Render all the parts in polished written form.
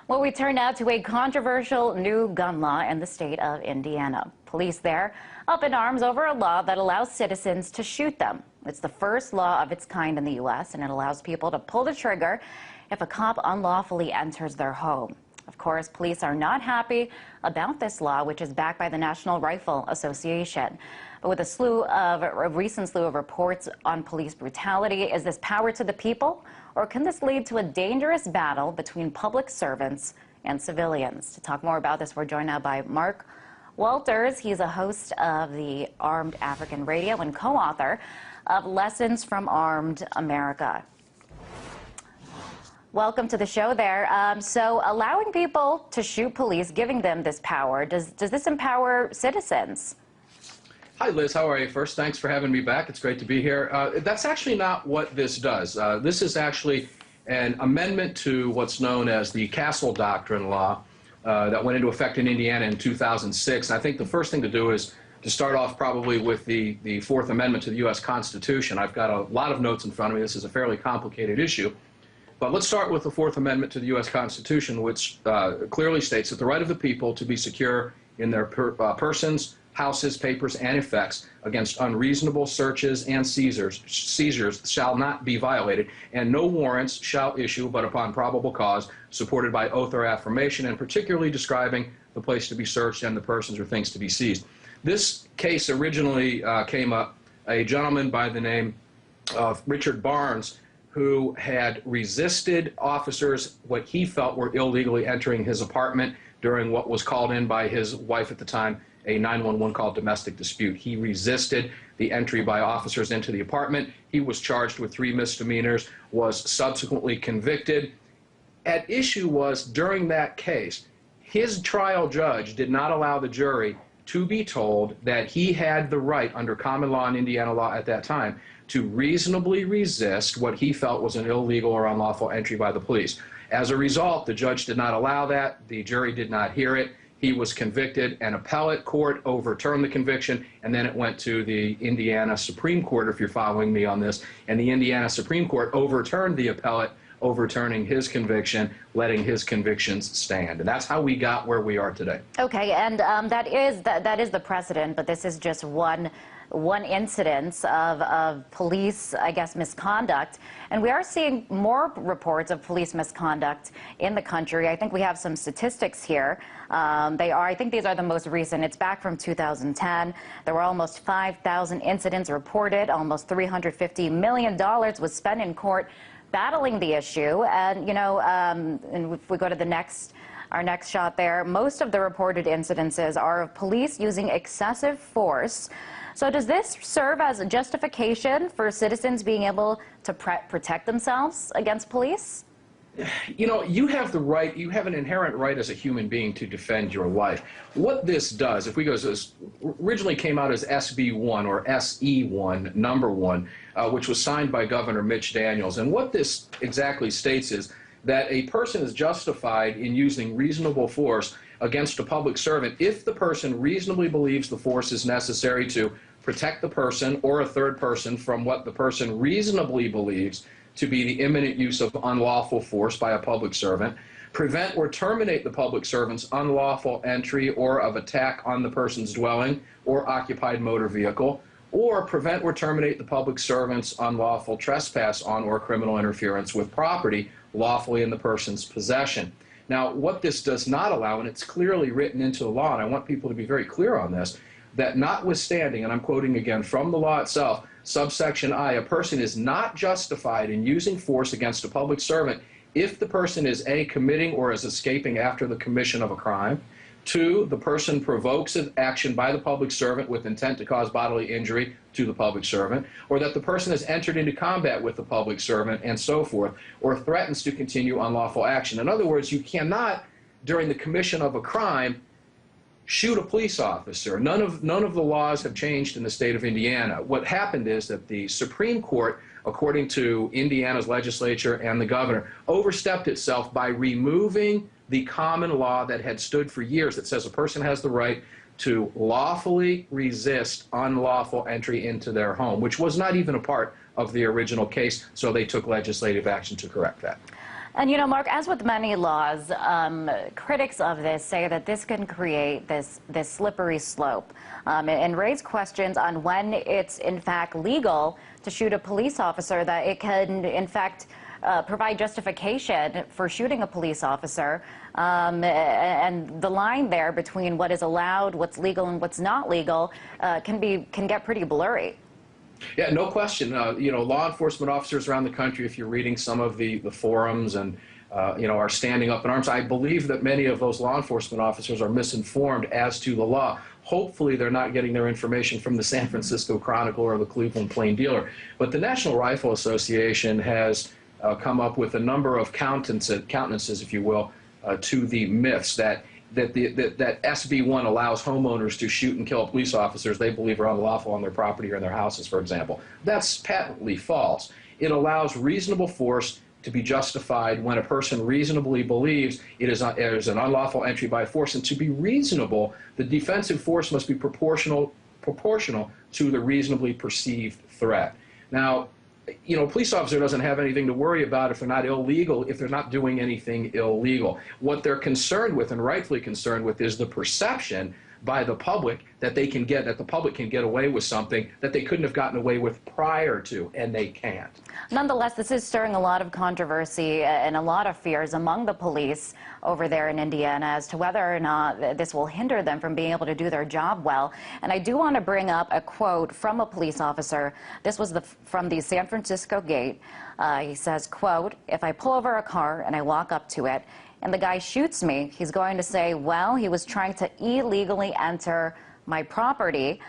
Well, we turn now to a controversial new gun law in the state of Indiana. Police there up in arms over a law that allows citizens to shoot them. It's the first law of its kind in the U.S., and it allows people to pull the trigger if a cop unlawfully enters their home. Of course, police are not happy about this law, which is backed by the National Rifle Association. But with a recent slew of reports on police brutality, is this power to the people, or can this lead to a dangerous battle between public servants and civilians? To talk more about this, we're joined now by Mark Walters. He's a host of the Armed African Radio and co-author of Lessons from Armed America. Welcome to the show there. So allowing people to shoot police, giving them this power, does this empower citizens? Hi, Liz. How are you? First, thanks for having me back. It's great to be here. That's actually not what this does. This is actually an amendment to what's known as the Castle Doctrine law that went into effect in Indiana in 2006. And I think the first thing to do is to start off probably with the Fourth Amendment to the U.S. Constitution. I've got a lot of notes in front of me. This is a fairly complicated issue. But let's start with the Fourth Amendment to the U.S. Constitution, which clearly states that the right of the people to be secure in their persons, houses, papers, and effects against unreasonable searches and seizures shall not be violated, and no warrants shall issue but upon probable cause, supported by oath or affirmation, and particularly describing the place to be searched and the persons or things to be seized. This case originally came up, a gentleman by the name of Richard Barnes, who had resisted officers what he felt were illegally entering his apartment during what was called in by his wife at the time a 911 call, domestic dispute. He resisted the entry by officers into the apartment. He was charged with 3 misdemeanors, was subsequently convicted. At issue was, during that case, his trial judge did not allow the jury to be told that he had the right, under common law and Indiana law at that time, to reasonably resist what he felt was an illegal or unlawful entry by the police. As a result, the judge did not allow that. The jury did not hear it. He was convicted. An appellate court overturned the conviction, and then it went to the Indiana Supreme Court, if you're following me on this, and the Indiana Supreme Court overturned the appellate, overturning his conviction, letting his convictions stand. And that's how we got where we are today. Okay, and that is the precedent, but this is just one incidence of police, I guess, misconduct. And we are seeing more reports of police misconduct in the country. I think we have some statistics here. I think these are the most recent. It's back from 2010. There were almost 5,000 incidents reported. Almost $350 million was spent in court battling the issue. And, you know, and if we go to our next shot there, most of the reported incidences are of police using excessive force. So does this serve as a justification for citizens being able to protect themselves against police? You know, you have the right, you have an inherent right as a human being to defend your life. What this does, if we go, this originally came out as SB1 or SE1, number 1, which was signed by Governor Mitch Daniels. And what this exactly states is that a person is justified in using reasonable force against a public servant if the person reasonably believes the force is necessary to protect the person or a third person from what the person reasonably believes to be the imminent use of unlawful force by a public servant, prevent or terminate the public servant's unlawful entry or of attack on the person's dwelling or occupied motor vehicle, or prevent or terminate the public servant's unlawful trespass on or criminal interference with property lawfully in the person's possession. Now, what this does not allow, and it's clearly written into the law, and I want people to be very clear on this, that notwithstanding, and I'm quoting again from the law itself, subsection I, a person is not justified in using force against a public servant if the person is A, committing or is escaping after the commission of a crime, 2, the person provokes an action by the public servant with intent to cause bodily injury to the public servant, or that the person has entered into combat with the public servant, and so forth, or threatens to continue unlawful action. In other words, you cannot, during the commission of a crime, shoot a police officer. None of the laws have changed in the state of Indiana. What happened is that the Supreme Court, according to Indiana's legislature and the governor, overstepped itself by removing the common law that had stood for years that says a person has the right to lawfully resist unlawful entry into their home, which was not even a part of the original case, so they took legislative action to correct that. And you know, Mark, as with many laws, critics of this say that this can create this slippery slope and raise questions on when it's in fact legal to shoot a police officer, that it can in fact provide justification for shooting a police officer, and the line there between what is allowed, what's legal, and what's not legal can get pretty blurry. Yeah, no question. You know, law enforcement officers around the country, if you're reading some of the forums and, you know, are standing up in arms, I believe that many of those law enforcement officers are misinformed as to the law. Hopefully they're not getting their information from the San Francisco Chronicle or the Cleveland Plain Dealer. But the National Rifle Association has come up with a number of countenances, if you will, to the myths that SB 1 allows homeowners to shoot and kill police officers they believe are unlawful on their property or in their houses, for example. That's patently false. It allows reasonable force to be justified when a person reasonably believes it is an unlawful entry by force. And to be reasonable, the defensive force must be proportional to the reasonably perceived threat. Now, you know, a police officer doesn't have anything to worry about if they're not illegal, if they're not doing anything illegal. What they're concerned with, and rightfully concerned with, is the perception by the public that the public can get away with something that they couldn't have gotten away with prior to, and they can't. Nonetheless, this is stirring a lot of controversy and a lot of fears among the police over there in Indiana as to whether or not this will hinder them from being able to do their job well. And I do want to bring up a quote from a police officer. This was from the San Francisco Gate. He says, quote, "If I pull over a car and I walk up to it and the guy shoots me, he's going to say, well, he was trying to illegally enter my property.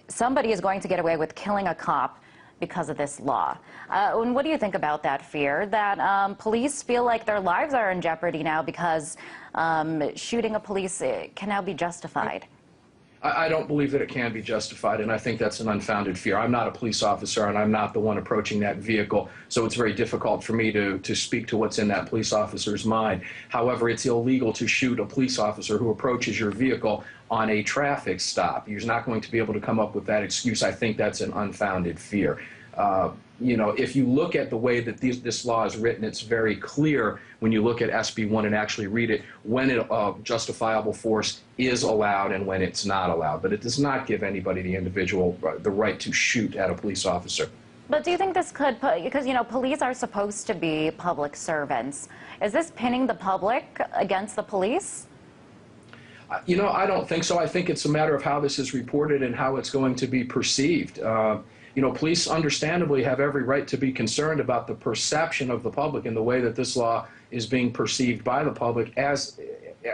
Somebody is going to get away with killing a cop because of this law." And what do you think about that fear that police feel like their lives are in jeopardy now because shooting a police can now be justified? I don't believe that it can be justified, and I think that's an unfounded fear. I'm not a police officer, and I'm not the one approaching that vehicle, so it's very difficult for me to speak to what's in that police officer's mind. However, it's illegal to shoot a police officer who approaches your vehicle on a traffic stop. You're not going to be able to come up with that excuse. I think that's an unfounded fear. You know, if you look at the way that this law is written, it's very clear when you look at SB 1 and actually read it when justifiable force is allowed and when it's not allowed. But it does not give anybody, the individual, the right to shoot at a police officer. But do you think this could put, because, you know, police are supposed to be public servants, is this pinning the public against the police? You know, I don't think so. I think it's a matter of how this is reported and how it's going to be perceived. You know, police understandably have every right to be concerned about the perception of the public and the way that this law is being perceived by the public as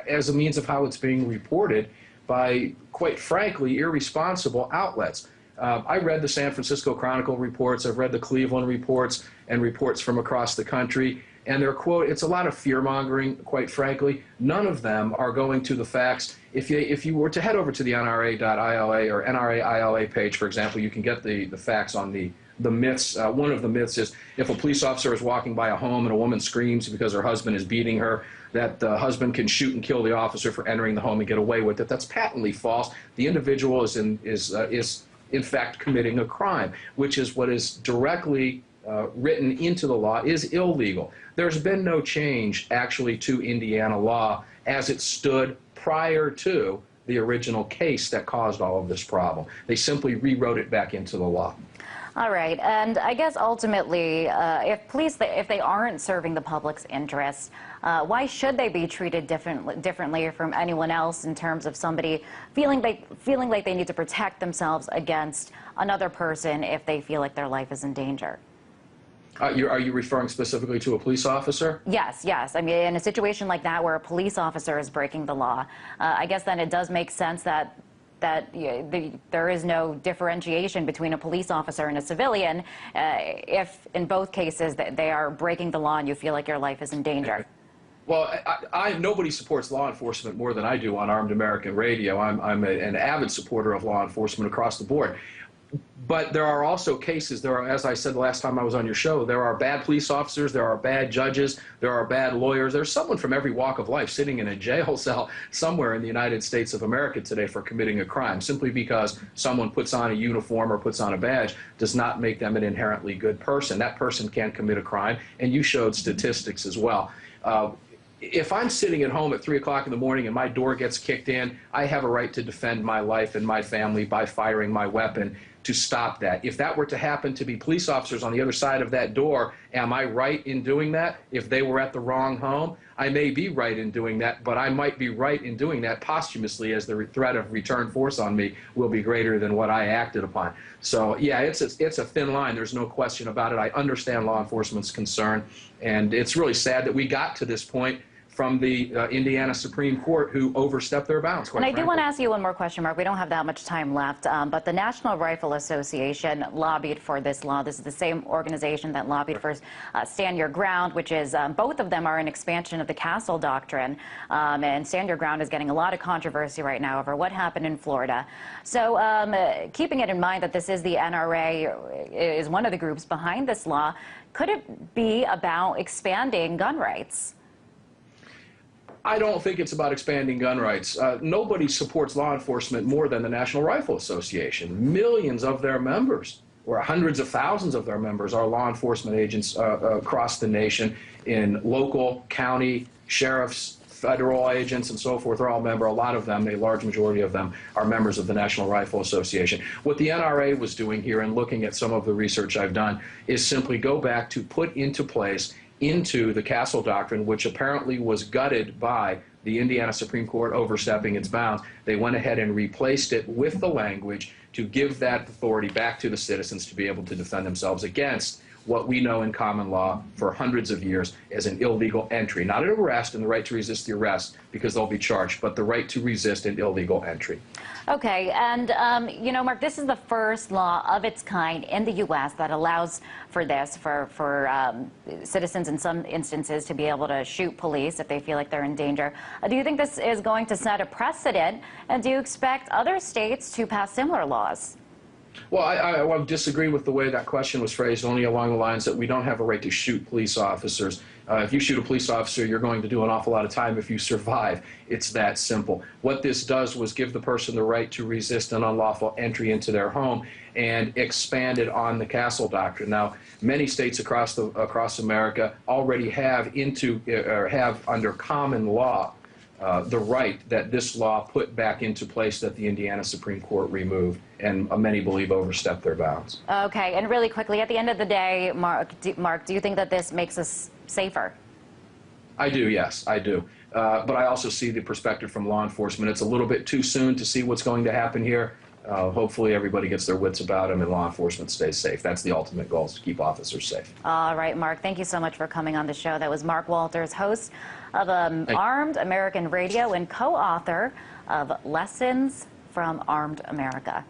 a means of how it's being reported by, quite frankly, irresponsible outlets. I read the San Francisco Chronicle reports, I've read the Cleveland reports and reports from across the country, and their quote, it's a lot of fear-mongering, quite frankly. None of them are going to the facts. If you were to head over to the NRA.ila or NRA.ila page, for example, you can get the facts on the myths. One of the myths is if a police officer is walking by a home and a woman screams because her husband is beating her, that the husband can shoot and kill the officer for entering the home and get away with it. That's patently false. The individual is in fact committing a crime, which is what is directly written into the law is illegal. There's been no change actually to Indiana law as it stood prior to the original case that caused all of this problem. They simply rewrote it back into the law. All right, and I guess ultimately, if they aren't serving the public's interest, why should they be treated differently from anyone else in terms of somebody feeling like they need to protect themselves against another person if they feel like their life is in danger? Are you referring specifically to a police officer? Yes, yes. I mean, in a situation like that where a police officer is breaking the law, I guess then it does make sense that there is no differentiation between a police officer and a civilian if in both cases they are breaking the law and you feel like your life is in danger. Well, nobody supports law enforcement more than I do on Armed American Radio. I'm an avid supporter of law enforcement across the board. But there are also cases, there are, as I said the last time I was on your show, there are bad police officers, there are bad judges, there are bad lawyers. There's someone from every walk of life sitting in a jail cell somewhere in the United States of America today for committing a crime. Simply because someone puts on a uniform or puts on a badge does not make them an inherently good person. That person can commit a crime, and you showed statistics as well. If I'm sitting at home at 3 o'clock in the morning and my door gets kicked in, I have a right to defend my life and my family by firing my weapon to stop that. If that were to happen to be police officers on the other side of that door, am I right in doing that? If they were at the wrong home, I may be right in doing that, but I might be right in doing that posthumously, as the threat of return force on me will be greater than what I acted upon. So yeah, it's a thin line. There's no question about it. I understand law enforcement's concern, and it's really sad that we got to this point from the Indiana Supreme Court, who overstepped their bounds, quite And I frankly. do want to ask you one more question, Mark. We don't have that much time left, but the National Rifle Association lobbied for this law. This is the same organization that lobbied for Stand Your Ground, which is, both of them are an expansion of the Castle Doctrine, and Stand Your Ground is getting a lot of controversy right now over what happened in Florida. So keeping it in mind that this is the NRA, is one of the groups behind this law, could it be about expanding gun rights? I don't think it's about expanding gun rights. Nobody supports law enforcement more than the National Rifle Association. Millions of their members, or hundreds of thousands of their members, are law enforcement agents across the nation, in local, county, sheriffs, federal agents, and so forth are all members. A lot of them, a large majority of them, are members of the National Rifle Association. What the NRA was doing here, and looking at some of the research I've done, is simply go back to put into place into the Castle Doctrine, which apparently was gutted by the Indiana Supreme Court overstepping its bounds. They went ahead and replaced it with the language to give that authority back to the citizens to be able to defend themselves against what we know in common law for hundreds of years as an illegal entry. Not an arrest and the right to resist the arrest, because they'll be charged, but the right to resist an illegal entry. Okay, and you know, Mark, this is the first law of its kind in the U.S. that allows for this, for citizens in some instances to be able to shoot police if they feel like they're in danger. Do you think this is going to set a precedent, and do you expect other states to pass similar laws? Well, I would disagree with the way that question was phrased, only along the lines that we don't have a right to shoot police officers. If you shoot a police officer, you're going to do an awful lot of time if you survive. It's that simple. What this does was give the person the right to resist an unlawful entry into their home, and expanded on the Castle Doctrine. Now, many states across America already have under common law the right that this law put back into place, that the Indiana Supreme Court removed, and many believe overstepped their bounds. Okay, and really quickly, at the end of the day, Mark, do you think that this makes us safer? I do, yes, I do. But I also see the perspective from law enforcement. It's a little bit too soon to see what's going to happen here. Hopefully everybody gets their wits about them and law enforcement stays safe. That's the ultimate goal, is to keep officers safe. All right, Mark, thank you so much for coming on the show. That was Mark Walters, host of Armed American Radio and co-author of Lessons from Armed America.